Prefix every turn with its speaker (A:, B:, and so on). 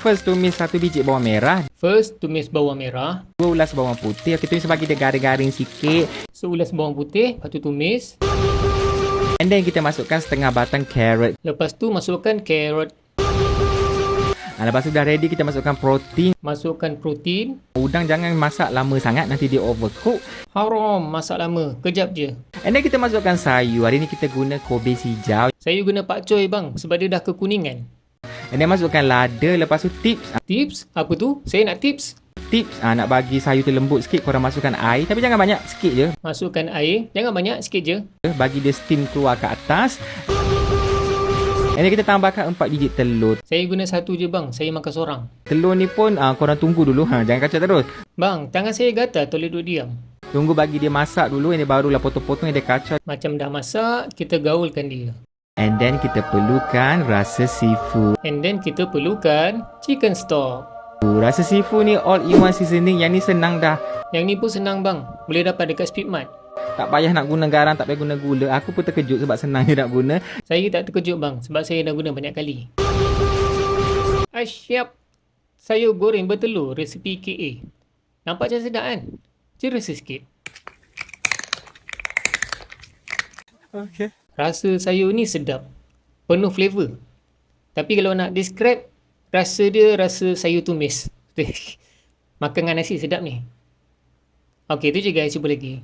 A: first tumis 1 biji bawang merah,
B: First, tumis bawang merah.
A: 2 ulas bawang putih. Kita tumis bagi dia garing-garing sikit.
B: Seulas bawang putih, lepas tu tumis.
A: And then kita masukkan setengah batang carrot.
B: Lepas tu masukkan carrot.
A: Lepas tu dah ready, kita masukkan protein.
B: Masukkan protein.
A: Udang jangan masak lama sangat, nanti dia overcook.
B: Haram masak lama, kejap je.
A: And then kita masukkan sayur. Hari ni kita guna kobis hijau.
B: Saya guna pakcoy bang, sebab dia dah kekuningan.
A: And then masukkan lada. Lepas tu tips.
B: Tips? Apa tu? Saya nak tips.
A: Tips nak bagi sayur tu lembut sikit, korang masukkan air. Tapi jangan banyak, sikit je.
B: Masukkan air, jangan banyak, sikit je.
A: Bagi dia steam keluar ke atas. And then kita tambahkan 4 biji telur.
B: Saya guna 1 je bang, saya makan seorang.
A: Telur ni pun korang tunggu dulu. Jangan kacau terus.
B: Bang, tangan saya gatal, tolong duduk diam.
A: Tunggu bagi dia masak dulu. Ini barulah potong-potong yang dia kacau.
B: Macam dah masak, kita gaulkan dia.
A: And then kita perlukan rasa seafood.
B: And then kita perlukan chicken stock.
A: Rasa seafood ni all in one seasoning. Yang ni senang dah.
B: Yang ni pun senang bang, boleh dapat dekat Speedmart.
A: Tak payah nak guna garam, tak payah guna gula. Aku pun terkejut sebab senang je nak guna.
B: Saya tak terkejut bang, sebab saya dah guna banyak kali. Siap. Sayur goreng bertelur resipi KA. Nampak macam sedap kan? Cerasa sikit.
A: Okay.
B: Rasa sayur ni sedap. Penuh flavor. Tapi kalau nak describe, rasa dia rasa sayur tumis. Makan dengan nasi sedap ni. Okay, tu je guys. Jumpa lagi.